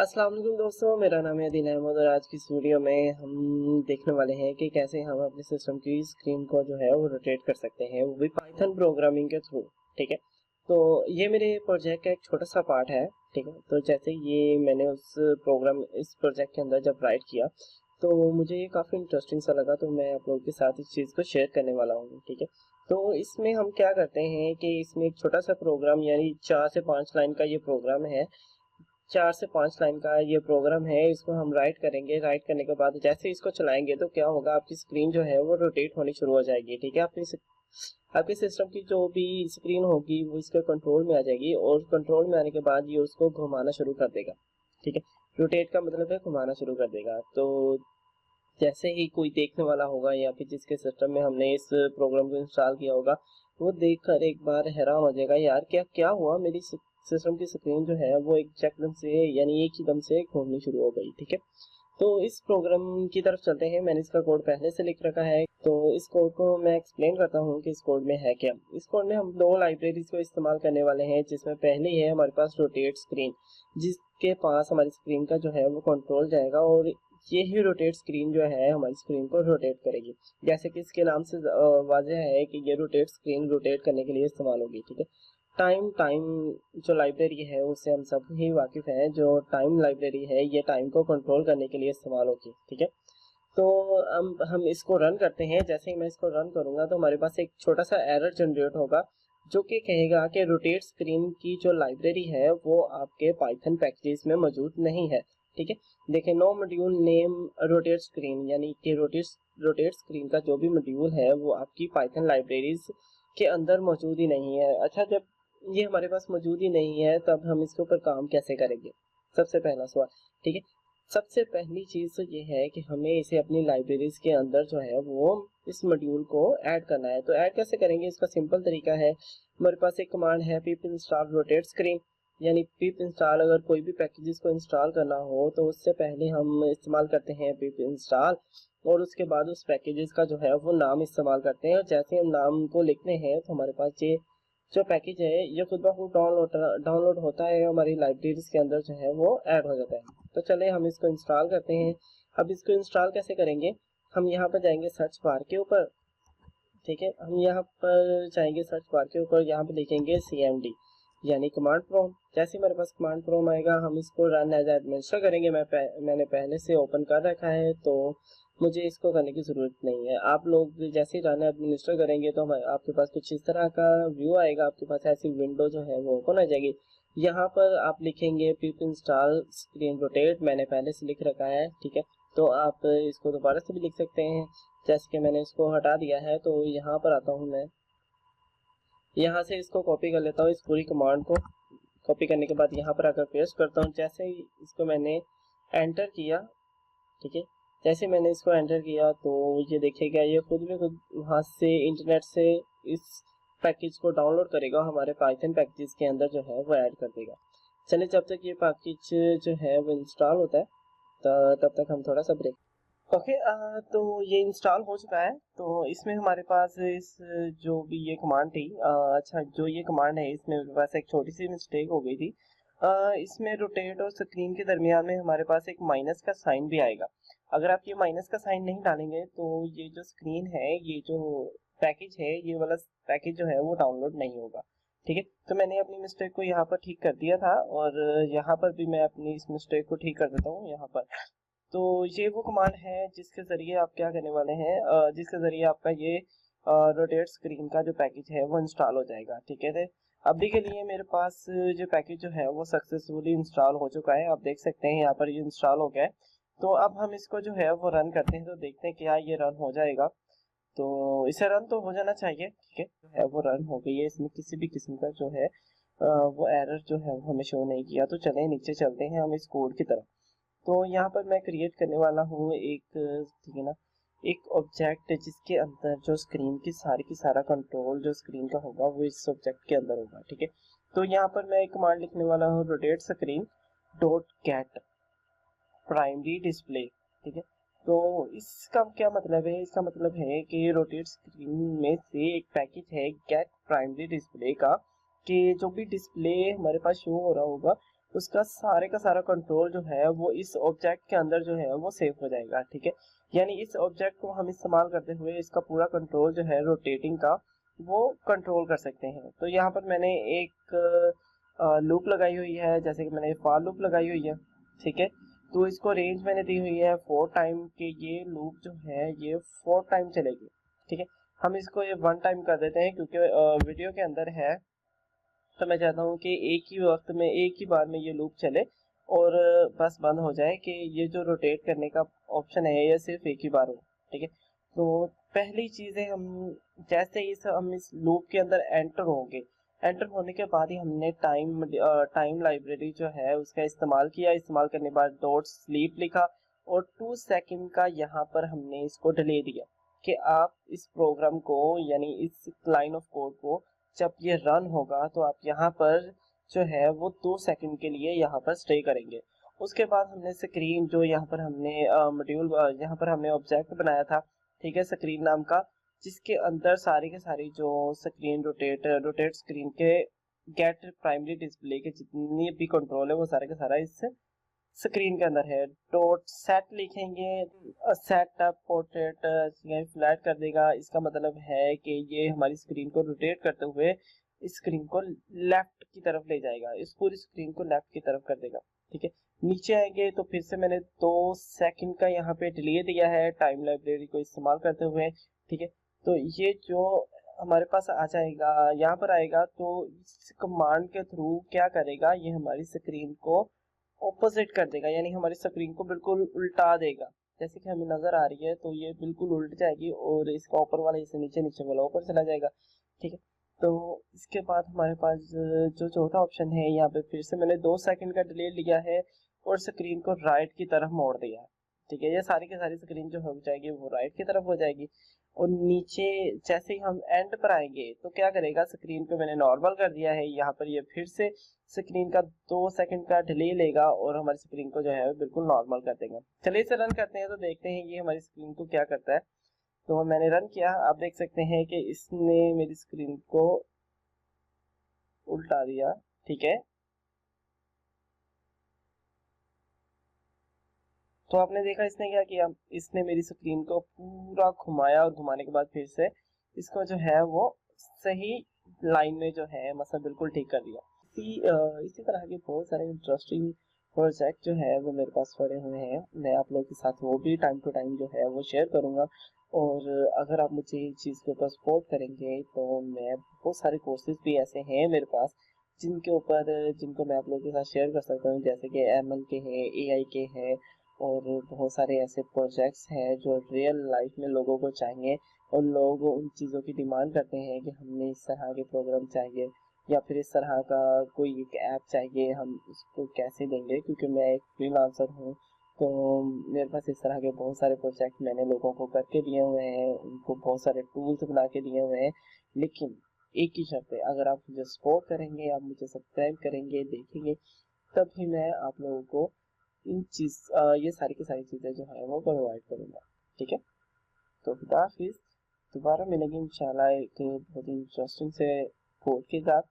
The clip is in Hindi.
अस्सलाम वालेकुम दोस्तों, मेरा नाम है अदील अहमद और आज की इस वीडियो में हम देखने वाले हैं कि कैसे हम अपने सिस्टम की स्क्रीन को जो है वो रोटेट कर सकते हैं, वो भी पाइथन प्रोग्रामिंग के थ्रू। ठीक है, तो ये मेरे प्रोजेक्ट का एक छोटा सा पार्ट है। ठीक है, तो जैसे ये मैंने इस प्रोजेक्ट के अंदर जब राइट किया तो मुझे ये काफ़ी इंटरेस्टिंग सा लगा, तो मैं आप लोगों के साथ इस चीज़ को शेयर करने वाला हूँ। ठीक है, तो इसमें हम क्या करते हैं कि इसमें एक छोटा सा प्रोग्राम यानी 4 से 5 लाइन का ये प्रोग्राम है। 4 से 5 लाइन का ये प्रोग्राम है, इसको हम राइट करेंगे। राइट करने के बाद जैसे इसको चलाएंगे तो क्या होगा, आपकी स्क्रीन जो है वो रोटेट होनी शुरू हो जाएगी। ठीक है, आपके सिस्टम की जो भी स्क्रीन होगी वो इसके कंट्रोल में आ जाएगी और कंट्रोल में आने के बाद ये उसको घुमाना शुरू कर देगा। ठीक है, रोटेट का मतलब है घुमाना शुरू कर देगा। तो जैसे ही कोई देखने वाला होगा या फिर जिसके सिस्टम में हमने इस प्रोग्राम को इंस्टॉल किया होगा, वो देखकर एक बार हैरान हो जाएगा, यार क्या क्या हुआ, मेरी सिस्टम की स्क्रीन जो है वो एकदम से यानी एक ही दम से घूमनी शुरू हो गई। ठीक है, तो इस प्रोग्राम की तरफ चलते हैं। मैंने इसका कोड पहले से लिख रखा है, तो इस कोड को मैं एक्सप्लेन करता हूँ कि इस कोड में है क्या। इस कोड में हम दो लाइब्रेरीज को इस्तेमाल करने वाले हैं, जिसमें पहली है हमारे पास रोटेट स्क्रीन, जिसके पास हमारी स्क्रीन का जो है वो कंट्रोल जाएगा और ये ही रोटेट स्क्रीन जो है हमारी स्क्रीन को रोटेट करेगी। जैसे कि इसके नाम से वाजह है कि ये रोटेट स्क्रीन रोटेट करने के लिए इस्तेमाल होगी। ठीक है, टाइम टाइम जो लाइब्रेरी है उससे हम सब ही वाकिफ हैं। जो टाइम लाइब्रेरी है ये टाइम को कंट्रोल करने के लिए इस्तेमाल होगी। ठीक है, तो हम इसको रन करते हैं। जैसे ही मैं इसको रन करूंगा तो हमारे पास एक छोटा सा एरर जनरेट होगा, जो कि कहेगा कि रोटेट स्क्रीन की जो लाइब्रेरी है वो आपके पाइथन पैकेजेस में मौजूद नहीं है। ठीक है, देखें, no module name rotate screen, यानी कि रोटेट स्क्रीन का जो भी मॉड्यूल है वो आपकी पाइथन लाइब्रेरीज के अंदर मौजूद ही नहीं है। अच्छा, जब ये हमारे पास मौजूद ही नहीं है तब हम इसके ऊपर काम कैसे करेंगे, सबसे पहला सवाल। ठीक है, सबसे पहली चीज़ तो ये है कि हमें इसे अपनी लाइब्रेरीज के अंदर जो है वो इस मॉड्यूल को ऐड करना है। तो ऐड कैसे करेंगे, इसका सिंपल तरीका है, हमारे पास एक कमांड है पिप इंस्टॉल रोटेट स्क्रीन, यानी पिप इंस्टॉल। अगर कोई भी पैकेजेस को इंस्टॉल करना हो तो उससे पहले हम इस्तेमाल करते हैं पिप इंस्टॉल, और उसके बाद उस पैकेजेस का जो है वो नाम इस्तेमाल करते हैं। और जैसे हम नाम को लिखते हैं तो हमारे पास ये जो पैकेज है ये खुद ब खुद डाउनलोड होता है, हमारी लाइब्रेरीज के अंदर जो है वो ऐड हो जाता है। तो चले हम इसको इंस्टॉल करते हैं। अब इसको इंस्टॉल कैसे करेंगे, हम यहाँ पर जाएंगे सर्च बार के ऊपर। ठीक है, हम यहाँ पर जाएंगे सर्च बार के ऊपर, यहाँ पे लिखेंगे CMD यानी कमांड प्रॉम्प्ट। जैसे हमारे पास कमांड प्रॉम्प्ट आएगा हम इसको रन एज एडमिनिस्टर करेंगे। मैंने पहले से ओपन कर रखा है तो मुझे इसको करने की ज़रूरत नहीं है। आप लोग जैसे ही रन एडमिनिस्टर करेंगे तो आपके पास कुछ इस तरह का व्यू आएगा, आपके पास ऐसी विंडो जो है वो ओपन आ जाएगी। यहाँ पर आप लिखेंगे पिप इंस्टॉल स्क्रीन रोटेट, मैंने पहले से लिख रखा है। ठीक है, तो आप इसको दोबारा से भी लिख सकते हैं। जैसे कि मैंने इसको हटा दिया है तो यहाँ पर आता हूँ मैं, यहाँ से इसको कॉपी कर लेता हूँ, इस पूरी कमांड को कॉपी करने के बाद यहाँ पर आकर पेस्ट करता हूँ। जैसे ही इसको मैंने एंटर किया, ठीक है, जैसे मैंने इसको एंटर किया तो ये देखिएगा ये खुद भी खुद वहाँ से इंटरनेट से इस पैकेज को डाउनलोड करेगा, हमारे पाइथन पैकेज के अंदर जो है वो ऐड कर देगा। चलिए, जब तक ये पैकेज जो है वो इंस्टॉल होता है तब तक हम थोड़ा सा ब्रेक। ओके, तो ये इंस्टॉल हो चुका है। तो इसमें हमारे पास इस जो भी ये कमांड थी, अच्छा, जो ये कमांड है इसमें मेरे पास एक छोटी सी मिस्टेक हो गई थी। इसमें रोटेट और स्क्रीन के दरमियान में हमारे पास एक माइनस का साइन भी आएगा। अगर आप ये माइनस का साइन नहीं डालेंगे तो ये जो स्क्रीन है, ये जो पैकेज है, ये वाला पैकेज जो है वो डाउनलोड नहीं होगा। ठीक है, तो मैंने अपनी मिस्टेक को यहाँ पर ठीक कर दिया था और यहाँ पर भी मैं अपनी इस मिस्टेक को ठीक कर देता हूँ यहाँ पर। तो ये वो कमांड है जिसके ज़रिए आप क्या करने वाले हैं, जिसके ज़रिए आपका ये रोटेट स्क्रीन का जो पैकेज है वो इंस्टॉल हो जाएगा। ठीक है, अभी के लिए मेरे पास जो पैकेज जो है वो सक्सेसफुली इंस्टॉल हो चुका है। आप देख सकते हैं यहाँ पर ये इंस्टॉल हो गया है। तो अब हम इसको जो है वो रन करते हैं, तो देखते हैं क्या ये रन हो जाएगा। तो इसे रन तो हो जाना चाहिए। ठीक है, जो है वो रन हो गई है, इसमें किसी भी किस्म का जो है वो एरर जो है वो हमें शो नहीं किया। तो चलें नीचे चलते हैं हम इस कोड की तरफ। तो यहाँ पर मैं क्रिएट करने वाला हूँ एक, ठीक है ना, एक ऑब्जेक्ट जिसके अंदर जो स्क्रीन की सारा कंट्रोल जो स्क्रीन का होगा वो इस ऑब्जेक्ट के अंदर होगा। ठीक है, तो यहाँ पर मैं एक कमांड लिखने वाला हूँ rotate screen dot gate primary display. ठीक है, तो इसका क्या मतलब है, इसका मतलब है कि रोटेट स्क्रीन में से एक पैकेज है गेट प्राइमरी डिस्प्ले का, कि जो भी डिस्प्ले हमारे पास शो हो रहा होगा उसका सारे का सारा कंट्रोल जो है वो इस ऑब्जेक्ट के अंदर जो है वो सेव हो जाएगा। ठीक है, यानी इस ऑब्जेक्ट को हम इस्तेमाल करते हुए इसका पूरा कंट्रोल जो है रोटेटिंग का वो कंट्रोल कर सकते हैं। तो यहाँ पर मैंने एक लूप लगाई हुई है, जैसे कि मैंने फॉर लूप लगाई हुई है। ठीक है, तो इसको रेंज मैंने दी हुई है 4 टाइम के, ये लूप जो है ये 4 टाइम चलेगी। ठीक है, हम इसको ये 1 टाइम कर देते हैं क्योंकि वीडियो के अंदर है, तो मैं चाहता हूँ कि एक ही वक्त में एक ही बार में ये लूप चले और बस बंद हो जाए, कि ये जो रोटेट करने का ऑप्शन है ये सिर्फ एक ही बार हो। ठीक है, तो पहली चीज़ है हम जैसे ही हम इस लूप के अंदर एंटर होंगे, एंटर होने के बाद ही हमने टाइम लाइब्रेरी जो है उसका इस्तेमाल किया। इस्तेमाल करने के बाद डॉट स्लीप लिखा और 2 सेकंड का यहाँ पर हमने इसको डिले दिया कि आप इस प्रोग्राम को यानी इस लाइन ऑफ कोड को जब ये रन होगा तो आप यहाँ पर जो है वो 2 सेकंड के लिए यहाँ पर स्टे करेंगे। उसके बाद हमने स्क्रीन जो यहाँ पर हमने मॉड्यूल यहाँ पर हमने ऑब्जेक्ट बनाया था, ठीक है, स्क्रीन नाम का, जिसके अंदर सारी के सारी जो स्क्रीन रोटेट स्क्रीन के गेट प्राइमरी डिस्प्ले के जितनी भी कंट्रोल है वो सारे का सारा इस स्क्रीन के अंदर है। डॉट सेट लिखेंगे, सेट अप पोर्ट्रेट फ्लैट कर देगा। इसका मतलब है कि ये हमारी स्क्रीन को रोटेट करते हुए इस स्क्रीन को लेफ्ट की तरफ ले जाएगा, इस पूरी स्क्रीन को लेफ्ट की तरफ कर देगा। ठीक है, नीचे आएंगे तो फिर से मैंने 2 सेकंड का यहाँ पे डिले दिया है टाइम लाइब्रेरी को इस्तेमाल करते हुए। ठीक है, तो ये जो हमारे पास आ जाएगा यहाँ पर आएगा, तो इस कमांड के थ्रू क्या करेगा, ये हमारी स्क्रीन को ऑपोजिट कर देगा, यानी हमारी स्क्रीन को बिल्कुल उल्टा देगा। जैसे कि हमें नजर आ रही है तो ये बिल्कुल उल्ट जाएगी और इसका ऊपर वाला इसे नीचे, नीचे वाला ऊपर चला जाएगा। ठीक है, तो इसके बाद हमारे पास जो चौथा ऑप्शन है, यहाँ पे फिर से मैंने 2 सेकंड का डिले लिया है और स्क्रीन को राइट की तरफ मोड़ दिया है। ठीक है, ये सारी की सारी स्क्रीन जो हो जाएगी वो राइट की तरफ हो जाएगी। और नीचे जैसे ही हम एंड पर आएंगे तो क्या करेगा, स्क्रीन को मैंने नॉर्मल कर दिया है, यहाँ पर ये फिर से स्क्रीन का 2 सेकंड का डिले लेगा और हमारी स्क्रीन को जो है बिल्कुल नॉर्मल कर देगा। चलिए इसे रन करते हैं तो देखते हैं ये हमारी स्क्रीन को क्या करता है। तो मैंने रन किया, आप देख सकते हैं कि इसने मेरी स्क्रीन को उल्टा दिया। ठीक है, तो आपने देखा इसने क्या किया, इसने मेरी स्क्रीन को पूरा घुमाया और घुमाने के बाद फिर से इसको जो है वो सही लाइन में जो है मतलब बिल्कुल ठीक कर दिया। इसी तरह के बहुत सारे इंटरेस्टिंग प्रोजेक्ट जो है वो मेरे पास पड़े हुए हैं, मैं आप लोगों के साथ वो भी टाइम टू टाइम जो है वो शेयर करूंगा। और अगर आप मुझे इस चीज़ के ऊपर सपोर्ट करेंगे तो मैं बहुत सारे कोर्सेज भी ऐसे हैं मेरे पास जिनको मैं आप लोगों के साथ शेयर कर सकता हूँ, जैसे कि ML के हैं, AI के हैं और बहुत सारे ऐसे प्रोजेक्ट्स हैं जो रियल लाइफ में लोगों को चाहिए और लोग उन चीज़ों की डिमांड करते हैं कि हमने इस तरह के प्रोग्राम चाहिए या फिर इस तरह का कोई एक ऐप चाहिए, हम उसको कैसे देंगे, क्योंकि मैं एक फ्रीलांसर हूँ। तो मेरे पास इस तरह के बहुत सारे प्रोजेक्ट मैंने लोगों को करके दिए हुए हैं, उनको बहुत सारे टूल्स बना के दिए हुए हैं। लेकिन एक ही शर्त है, अगर आप मुझे सपोर्ट करेंगे, आप मुझे सब्सक्राइब करेंगे, देखेंगे, तभी मैं आप लोगों को ये सारी की सारी चीज़ें जो है वो प्रोवाइड करूँगा। ठीक है, तो खुदा हाफिज़, दोबारा मिलेंगे इंशाल्लाह एक बहुत ही इंटरेस्टिंग से कोड के साथ।